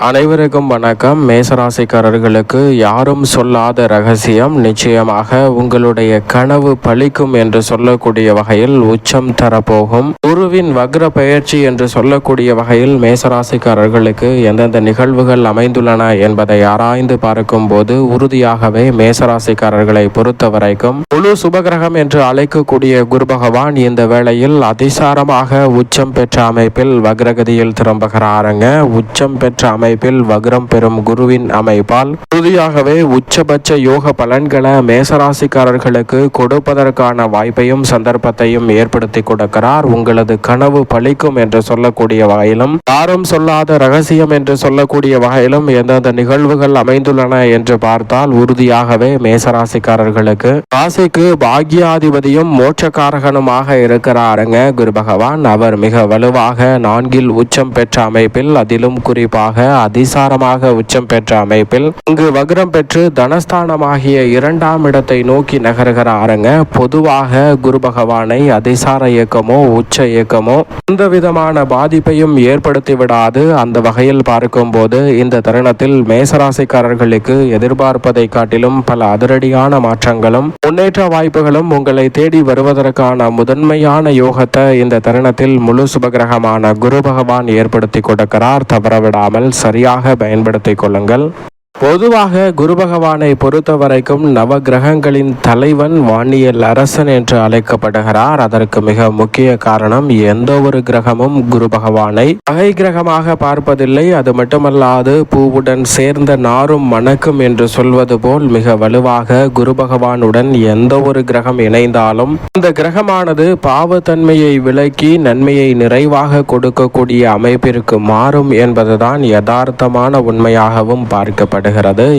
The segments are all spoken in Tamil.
அனைவருக்கும் வணக்கம். மேசராசிக்காரர்களுக்கு யாரும் சொல்லாத ரகசியம். நிச்சயமாக உங்களுடைய கனவு பலிக்கும் என்று சொல்லக்கூடிய வகையில் உச்சம் தரப்போகும். குருவின் வக்ர பெயர்ச்சி என்று சொல்லக்கூடிய வகையில் மேசராசிக்காரர்களுக்கு எந்தெந்த நிகழ்வுகள் அமைந்துள்ளன என்பதை ஆராய்ந்து பார்க்கும் போது உறுதியாகவே மேசராசிக்காரர்களை பொறுத்த வரைக்கும் முழு சுபகிரகம் என்று அழைக்கக்கூடிய குரு பகவான் இந்த வேளையில் அதிசாரமாக உச்சம் பெற்ற அமைப்பில் வக்ரகதியில் திரும்புகிறாருங்க. உச்சம் பெற்ற அமைப்பில் வக்ரம் பெறும் குருவின் அமைப்பால் உறுதியாகவே உச்சபட்ச யோக பலன்களை மேசராசிக்காரர்களுக்கு கொடுப்பதற்கான வாய்ப்பையும் சந்தர்ப்பத்தையும் ஏற்படுத்தி கொடுக்கிறார். உங்களது கனவு பலிக்கும் என்று சொல்லக்கூடிய வகையிலும் யாரும் சொல்லாத ரகசியம் என்று சொல்லக்கூடிய வகையிலும் எந்தெந்த நிகழ்வுகள் அமைந்துள்ளன என்று பார்த்தால் உறுதியாகவே மேசராசிக்காரர்களுக்கு ராசிக்கு பாக்யாதிபதியும் மோட்சக்காரகனுமாக இருக்கிறாருங்க குரு பகவான். அவர் மிக வலுவாக 4 உச்சம் பெற்ற அமைப்பில், அதிலும் குறிப்பாக அதிசாரமாக உச்சம் பெற்ற அமைப்பில் இங்கு வக்ரம் பெற்று தனஸ்தானமாகிய 2ஆம் இடத்தை நோக்கி நகர்கிறாருங்க. பொதுவாக குரு பகவானை அதிசார இயக்கமோ உச்ச இயக்கமோ எந்த விதமான பாதிப்பையும் ஏற்படுத்தி விடாது. அந்த வகையில் பார்க்கும் போது இந்த தருணத்தில் மேசராசிக்காரர்களுக்கு எதிர்பார்ப்பதை காட்டிலும் பல அதிரடியான மாற்றங்களும் முன்னேற்ற வாய்ப்புகளும் உங்களை தேடி வருவதற்கான முதன்மையான யோகத்தை இந்த தருணத்தில் முழு சுபகிரகமான குரு பகவான் ஏற்படுத்தி கொடுக்கிறார். தவறவிடாமல் சரியாக பயன்படுத்திக் கொள்ளுங்கள். பொதுவாக குரு பகவானை பொறுத்த வரைக்கும் நவ கிரகங்களின் தலைவன் வானியல் அரசன் என்று அழைக்கப்படுகிறார். அதற்கு மிக முக்கிய காரணம் எந்த ஒரு கிரகமும் குரு பகவானை பகை கிரகமாக பார்ப்பதில்லை. அது மட்டுமல்லாது பூவுடன் சேர்ந்த நாரும் மணக்கும் என்று சொல்வது போல் மிக வலுவாக குரு பகவானுடன் எந்த ஒரு கிரகம் இணைந்தாலும் அந்த கிரகமானது பாவத்தன்மையை விலக்கி நன்மையை நிறைவாக கொடுக்கக்கூடிய அமைப்பிற்கு மாறும் என்பதுதான் யதார்த்தமான உண்மையாகவும் பார்க்கப்படுகிறது.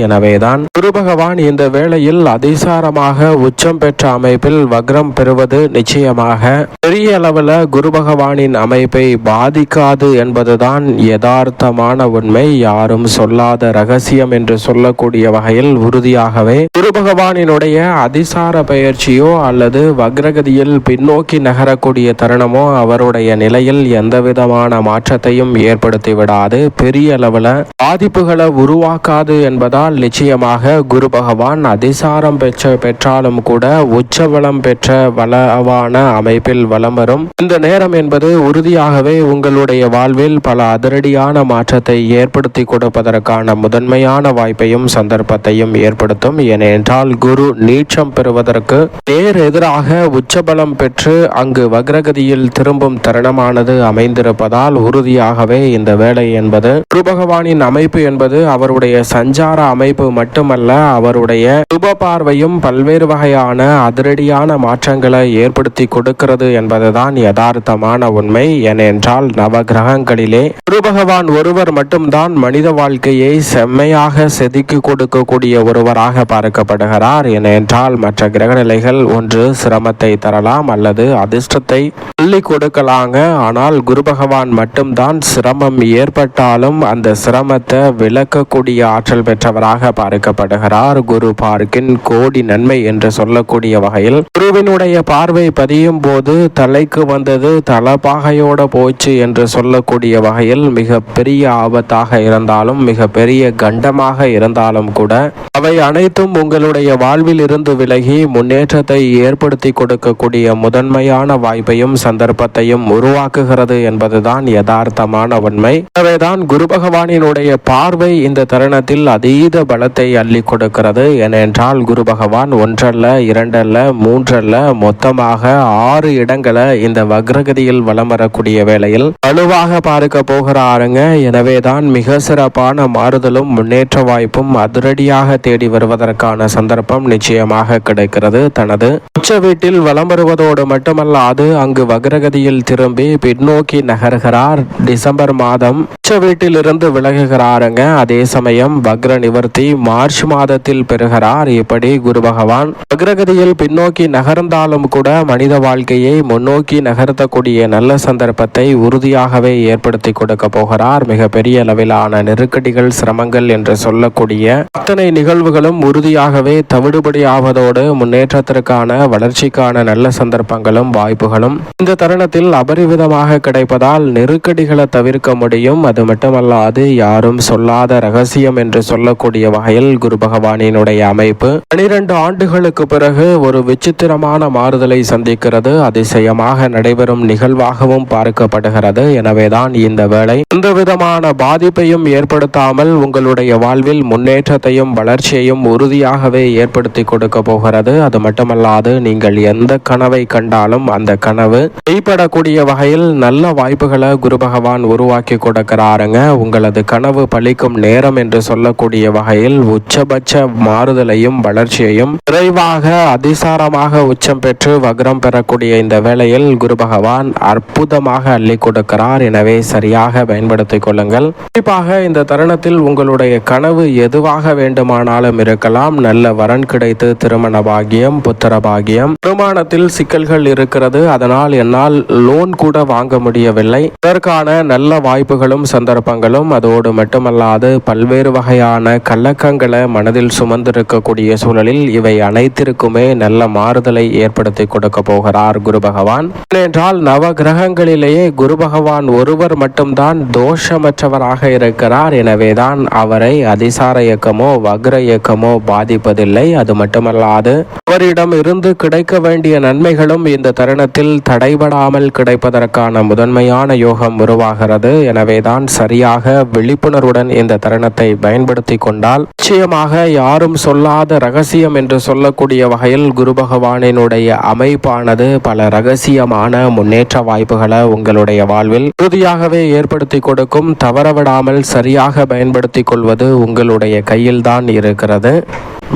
எனவேதான் குரு பகவான் இந்த வேளையில் அதிசாரமாக உச்சம் பெற்ற அமைப்பில் வக்ரம் பெறுவது நிச்சயமாக பெரிய அளவில் குரு பகவானின் அமைப்பை பாதிக்காது என்பதுதான் யதார்த்தமான உண்மை. யாரும் சொல்லாத ரகசியம் என்று சொல்லக்கூடிய வகையில் உறுதியாகவே குரு பகவானினுடைய அதிசார பெயர்ச்சியோ அல்லது வக்ரகதியில் பின்னோக்கி நகரக்கூடிய தருணமோ அவருடைய நிலையில் எந்த விதமான மாற்றத்தையும் ஏற்படுத்தி விடாது. பெரிய அளவில் பாதிப்புகளை உருவாக்காது என்பதால் நிச்சயமாக குரு பகவான் அதிசாரம் பெற்றாலும் கூட உச்சபலம் பெற்ற வளவான அமைப்பில் வலம் வரும் இந்த நேரம் என்பது உறுதியாகவே உங்களுடைய வாழ்வில் பல அதிரடியான மாற்றத்தை ஏற்படுத்தி கொடுப்பதற்கான முதன்மையான வாய்ப்பையும் சந்தர்ப்பத்தையும் ஏற்படுத்தும். ஏனென்றால் குரு நீச்சம் பெறுவதற்கு நேர் எதிராக உச்சபலம் பெற்று அங்கு வக்ரகதியில் திரும்பும் தருணமானது அமைந்திருப்பதால் உறுதியாகவே இந்த வேலை என்பது குரு பகவானின் அமைப்பு என்பது அவருடைய சஞ்சார அமைப்பு மட்டுமல்ல, அவருடைய சுப பார்வையும் பல்வேறு வகையான அதிரடியான மாற்றங்களை ஏற்படுத்தி கொடுக்கிறது என்பதுதான் யதார்த்தமான உண்மை. ஏனென்றால் நவ கிரகங்களிலே குரு பகவான் ஒருவர் மட்டும்தான் மனித வாழ்க்கையை செம்மையாக செதுக்கி கொடுக்கக்கூடிய ஒருவராக பார்க்கப்படுகிறார். ஏனென்றால் மற்ற கிரகநிலைகள் ஒன்று சிரமத்தை தரலாம் அல்லது அதிர்ஷ்டத்தை அள்ளி கொடுக்கலாங்க. ஆனால் குரு பகவான் மட்டும்தான் சிரமம் ஏற்பட்டாலும் அந்த சிரமத்தை விளக்கக்கூடிய ஆற்றல் பெற்றவராக பார்க்கப்படுகிறார். குரு பார்க்கின் கோடி நன்மை என்று சொல்லக்கூடிய வகையில் குருவினுடைய பார்வை பதியும் போது தலைக்கு வந்தது தலப்பாகையோட போச்சு என்று சொல்லக்கூடிய வகையில் மிக பெரிய ஆபத்தாக இருந்தாலும் மிக பெரிய கண்டமாக இருந்தாலும் கூட அவை அனைத்தும் உங்களுடைய வாழ்வில் இருந்து விலகி முன்னேற்றத்தை ஏற்படுத்தி கொடுக்கக்கூடிய முதன்மையான வாய்ப்பையும் சந்தர்ப்பத்தையும் உருவாக்குகிறது என்பதுதான் யதார்த்தமான உண்மை. எனவேதான் குரு பகவானினுடைய பார்வை இந்த தருணத்தில் அதீத பலத்தை அள்ளி கொடுக்கிறது. ஏனென்றால் குரு பகவான் 1 அல்ல 2 அல்ல 3 அல்ல மொத்தமாக 6 இடங்களை இந்த வக்ரகதியில் வலம் வரக்கூடிய வேளையில் வலுவாக பார்க்க போகிறாருங்க. எனவேதான் மிக சிறப்பான மாறுதலும் முன்னேற்ற வாய்ப்பும் அதிரடியாக தேடி வருவதற்கான சந்தர்ப்பம் நிச்சயமாக கிடைக்கிறது. தனது உச்ச வீட்டில் வலம் வருவதோடு மட்டுமல்லாது அங்கு வக்ரகதியில் திரும்பி பின்னோக்கி நகர்கிறார். டிசம்பர் மாதம் உச்ச வீட்டில் இருந்து விலகுகிறாருங்க. அதே சமயம் வக்ர நிவர்த்தி மார்ச் மாதத்தில் பெறுகிறார். இப்படி குரு பகவான் வக்ரகதியில் பின்னோக்கி நகர்ந்தாலும் கூட மனித வாழ்க்கையை முன்னோக்கி நகர்த்தக்கூடிய நல்ல சந்தர்ப்பத்தை உறுதியாகவே ஏற்படுத்தி கொடுக்க போகிறார். மிக பெரிய அளவிலான நெருக்கடிகள், சிரமங்கள் என்று சொல்லக்கூடிய அத்தனை நிகழ்வுகளும் உறுதியாகவே தவிடுபடியாவதோடு முன்னேற்றத்திற்கான, வளர்ச்சிக்கான நல்ல சந்தர்ப்பங்களும் வாய்ப்புகளும் இந்த தருணத்தில் அபரிவிதமாக கிடைப்பதால் நெருக்கடிகளை தவிர்க்க முடியும். அது மட்டுமல்லாது யாரும் சொல்லாத ரகசியம் என்று சொல்லக்கூடிய வகையில் குரு பகவானினுடைய அமைப்பு 12 ஆண்டுகளுக்கு பிறகு ஒரு விசித்திரமான மாறுதலை சந்திக்கிறது. அதிசயமாக நடைபெறும் நிகழ்வாகவும் பார்க்கப்படுகிறது. எனவேதான் இந்த வேளை எந்த விதமான பாதிப்பையும் ஏற்படுத்தாமல் உங்களுடைய வாழ்வில் முன்னேற்றத்தையும் வளர்ச்சியையும் உறுதியாகவே ஏற்படுத்தி கொடுக்க போகிறது. அது மட்டுமல்லாது நீங்கள் எந்த கனவை கண்டாலும் அந்த கனவு மெய்ப்படக்கூடிய வகையில் நல்ல வாய்ப்புகளை குரு பகவான் உருவாக்கி கொடுக்கிறாருங்க. உங்களது கனவு பலிக்கும் நேரம் என்று சொல்லக்கூடிய வகையில் உச்சபட்ச மாறுதலையும் வளர்ச்சியையும் விரைவாக அதிசாரமாக உச்சம் பெற்று வக்ரம் பெறக்கூடிய இந்த வேளையில் குரு பகவான் அற்புதமாக அள்ளி கொடுக்கிறார். எனவே சரியாக பயன்படுத்திக் கொள்ளுங்கள். குறிப்பாக இந்த தருணத்தில் உங்களுடைய கனவு எதுவாக வேண்டுமானாலும் இருக்கலாம். நல்ல வரன் கிடைத்து திருமண பாகியம், புத்திர பாகியம், திருமணத்தில் சிக்கல்கள் இருக்கிறது, அதனால் என்னால் லோன் கூட வாங்க முடியவில்லை, இதற்கான நல்ல வாய்ப்புகளும் சந்தர்ப்பங்களும், அதோடு மட்டுமல்லாது பல்வேறு வகையான கலக்கங்களை மனதில் சுமந்திருக்கக்கூடிய சூழலில் இவை அனைத்திற்குமே நல்ல மாறுதலை ஏற்படுத்தி கொடுக்க போகிறார் குரு பகவான். ஏனென்றால் நவ கிரகங்களிலேயே குரு பகவான் ஒருவர் மட்டும்தான் தோஷமற்றவராக இருக்கிறார். எனவேதான் அவரை அதிசார இயக்கமோ வக்ர இயக்கமோ பாதிப்பதில்லை. அது மட்டுமல்லாது அவரிடம் இருந்து கிடைக்க வேண்டிய நன்மைகளும் இந்த தருணத்தில் தடைபடாமல் கிடைப்பதற்கான முதன்மையான யோகம் உருவாகிறது. எனவேதான் சரியாக விழிப்புணர்வுடன் இந்த தருணத்தை பயன்படுத்தி கொண்டால் நிச்சயமாக யாரும் சொல்லாத ரகசியம் என்று சொல்லக்கூடிய வகையில் குரு பகவானினுடைய அமைப்பானது பல ரகசியமான முன்னேற்ற வாய்ப்புகளை உங்களுடைய வாழ்வில் உறுதியாகவே ஏற்படுத்தி கொடுக்கும். தவறவிடாமல் சரியாக பயன்படுத்தி கொள்வது உங்களுடைய கையில்தான் இருக்கிறது.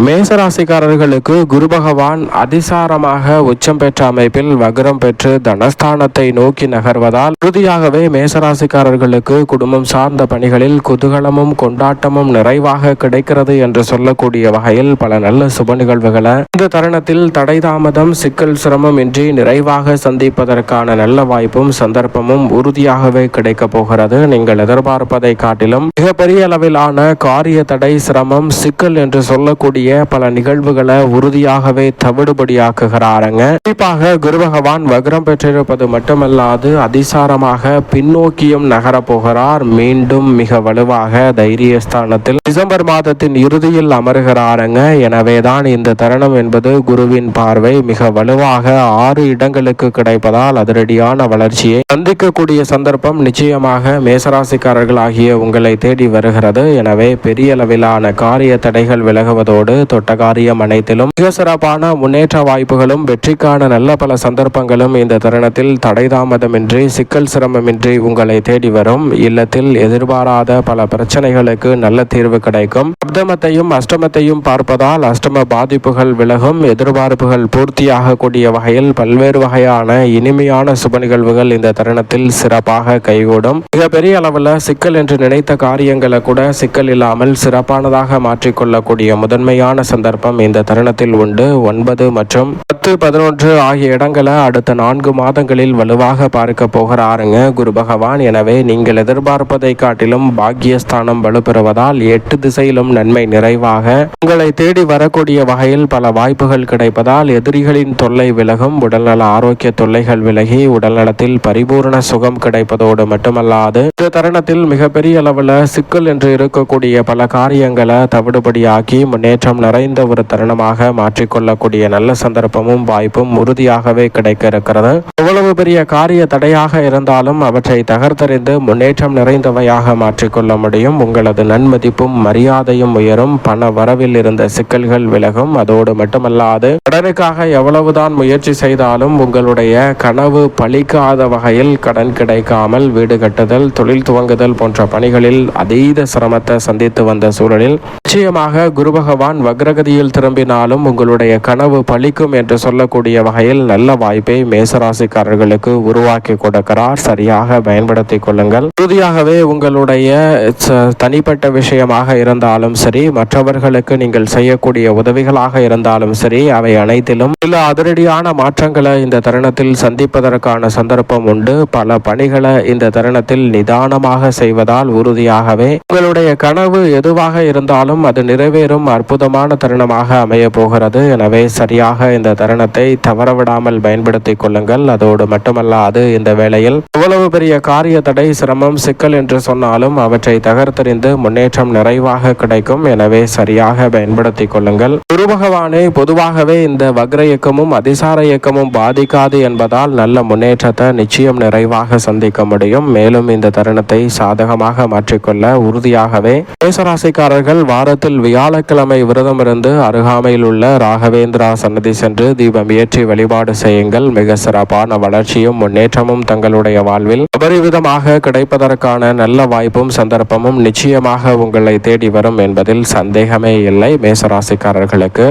மேசராசிக்காரர்களுக்கு குரு பகவான் அதிசாரமாக உச்சம் பெற்ற அமைப்பில் வக்ரம் பெற்று தனஸ்தானத்தை நோக்கி நகர்வதால் உறுதியாகவே மேசராசிக்காரர்களுக்கு குடும்பம் சார்ந்த பணிகளில் குதூகலமும் கொண்டாட்டமும் நிறைவாக கிடைக்கிறது என்று சொல்லக்கூடிய வகையில் பல நல்ல சுப நிகழ்வுகளை இந்த தருணத்தில் தடை தாமதம், சிக்கல், சிரமம் இன்றி நிறைவாக சந்திப்பதற்கான நல்ல வாய்ப்பும் சந்தர்ப்பமும் உறுதியாகவே கிடைக்க போகிறது. நீங்கள் எதிர்பார்ப்பதை காட்டிலும் மிகப்பெரிய அளவிலான காரிய தடை, சிரமம், சிக்கல் என்று சொல்லக்கூடிய பல நிகழ்வுகளை உறுதியாகவே தவிடுபடியாக்குகிறாருங்க. குறிப்பாக குரு பகவான் வக்ரம் பெற்றிருப்பது மட்டுமல்லாது அதிசாரமாக பின்னோக்கியும் நகர போகிறார். மீண்டும் மிக வலுவாக தைரியஸ்தானத்தில் டிசம்பர் மாதத்தின் இறுதியில் அமருகிறாருங்க. எனவேதான் இந்த தருணம் என்பது குருவின் பார்வை மிக வலுவாக 6 இடங்களுக்கு கிடைப்பதால் அதிரடியான வளர்ச்சியை சந்திக்கக்கூடிய சந்தர்ப்பம் நிச்சயமாக மேசராசிக்காரர்கள் ஆகிய உங்களை தேடி வருகிறது. எனவே பெரிய அளவிலான காரிய தடைகள் விலகுவதோடு தொட்ட காரியம் அனைத்திலும் மிக சிறப்பான முன்னேற்ற வாய்ப்புகளும் வெற்றிக்கான நல்ல பல சந்தர்ப்பங்களும் இந்த தருணத்தில் தடை தாமதமின்றி, சிக்கல், சிரமமின்றி உங்களை தேடி வரும். இல்லத்தில் எதிர்பாராத பல பிரச்சனைகளுக்கு நல்ல தீர்வு கிடைக்கும். சப்தமத்தையும் அஷ்டமத்தையும் பார்ப்பதால் அஷ்டம பாதிப்புகள் விலகும். எதிர்பார்ப்புகள் பூர்த்தியாக கூடிய வகையில் பல்வேறு வகையான இனிமையான சுப நிகழ்வுகள் இந்த தருணத்தில் சிறப்பாக கைகூடும். மிகப்பெரிய அளவில் சிக்கல் என்று நினைத்த காரியங்களை கூட சிக்கல் இல்லாமல் சிறப்பானதாக மாற்றிக்கொள்ளக்கூடிய முதன்மையான சந்தர்ப்பம் இந்த தருணத்தில் உண்டு. 9 மற்றும் 10, 11 ஆகிய இடங்களை அடுத்த 4 மாதங்களில் வலுவாக பார்க்க போகிறாருங்க குரு பகவான். எனவே நீங்கள் எதிர்பார்ப்பதை காட்டிலும் பாக்கியஸ்தானம் வலுப்பெறுவதால் 8 திசையிலும் நன்மை நிறைவாக உங்களை தேடி வரக்கூடிய வகையில் பல வாய்ப்புகள் கிடைப்பதால் எதிரிகளின் தொல்லை விலகும். உடல்நல ஆரோக்கிய தொல்லைகள் விலகி உடல்நலத்தில் பரிபூர்ண சுகம் கிடைப்பதோடு மட்டுமல்லாது இந்த தருணத்தில் மிகப்பெரிய அளவில் சிக்கல் என்று இருக்கக்கூடிய பல காரியங்களை தவிடுபடியாக்கி முன்னேற்றம் நிறைந்த ஒரு தருணமாக மாற்றிக்கொள்ளக்கூடிய நல்ல சந்தர்ப்பமும் வாய்ப்பும் உறுதியாகவே கிடைக்க இருக்கிறது. எவ்வளவு பெரிய காரிய தடையாக இருந்தாலும் அவற்றை தகர்த்தறிந்து முன்னேற்றம் நிறைந்தவையாக மாற்றிக்கொள்ள முடியும். உங்களது நன்மதிப்பும் மரியாதையும் உயரும். பண வரவில் இருந்த சிக்கல்கள் விலகும். அதோடு மட்டுமல்லாது கடனுக்காக எவ்வளவுதான் முயற்சி செய்தாலும் உங்களுடைய கனவு பலிக்காத வகையில் கடன் கிடைக்காமல் வீடு கட்டுதல், தொழில் துவங்குதல் போன்ற பணிகளில் அதீத சிரமத்தை சந்தித்து வந்த சூழலில் நிச்சயமாக குரு பகவான் பகவான் வக்ரகதியில் திரும்பினாலும் உங்களுடைய கனவு பலிக்கும் என்று சொல்லக்கூடிய வகையில் நல்ல வாய்ப்பை மேசராசிக்காரர்களுக்கு உருவாக்கி கொடுக்கிறார். சரியாக பயன்படுத்திக் கொள்ளுங்கள். உறுதியாகவே உங்களுடைய தனிப்பட்ட விஷயமாக இருந்தாலும் சரி, மற்றவர்களுக்கு நீங்கள் செய்யக்கூடிய உதவிகளாக இருந்தாலும் சரி, அவை அனைத்திலும் சில அதிரடியான மாற்றங்களை இந்த தருணத்தில் சந்திப்பதற்கான சந்தர்ப்பம் உண்டு. பல பணிகளை இந்த தருணத்தில் நிதானமாக செய்வதால் உறுதியாகவே உங்களுடைய கனவு எதுவாக இருந்தாலும் அது நிறைவேறும் அற்புதமான தருணமாக அமைய போகிறது. எனவே சரியாக இந்த தருணத்தை தவறவிடாமல் பயன்படுத்திக் கொள்ளுங்கள். அதோடு மட்டுமல்லாது இந்த வேளையில் எவ்வளவு பெரிய காரிய தடை, சிரமம், சிக்கல் என்று சொன்னாலும் அவற்றை தகர்த்தெறிந்து முன்னேற்றம் நிறைவாக கிடைக்கும். எனவே சரியாக பயன்படுத்திக் கொள்ளுங்கள். குரு பகவானை பொதுவாகவே இந்த வக்ர இயக்கமும் அதிசார இயக்கமும் பாதிக்காது என்பதால் நல்ல முன்னேற்றத்தை நிச்சயம் நிறைவாக சந்திக்க முடியும். மேலும் இந்த தருணத்தை சாதகமாக மாற்றிக்கொள்ள உறுதியாகவே மேசராசிக்காரர்கள் வாரத்தில் வியாழக்கிழமை விரதம் இருந்து அருகாமையில் உள்ள ராகவேந்திரா சன்னதி சென்று தீபம் ஏற்றி வழிபாடு செய்யுங்கள். மிக சிறப்பான வளர்ச்சியும் முன்னேற்றமும் தங்களுடைய வாழ்வில் அபரிவிதமாக கிடைப்பதற்கான நல்ல வாய்ப்பும் சந்தர்ப்பமும் நிச்சயமாக உங்களை தேடி வரும் என்பதில் சந்தேகமே இல்லை. மேசராசிக்காரர்களுக்கு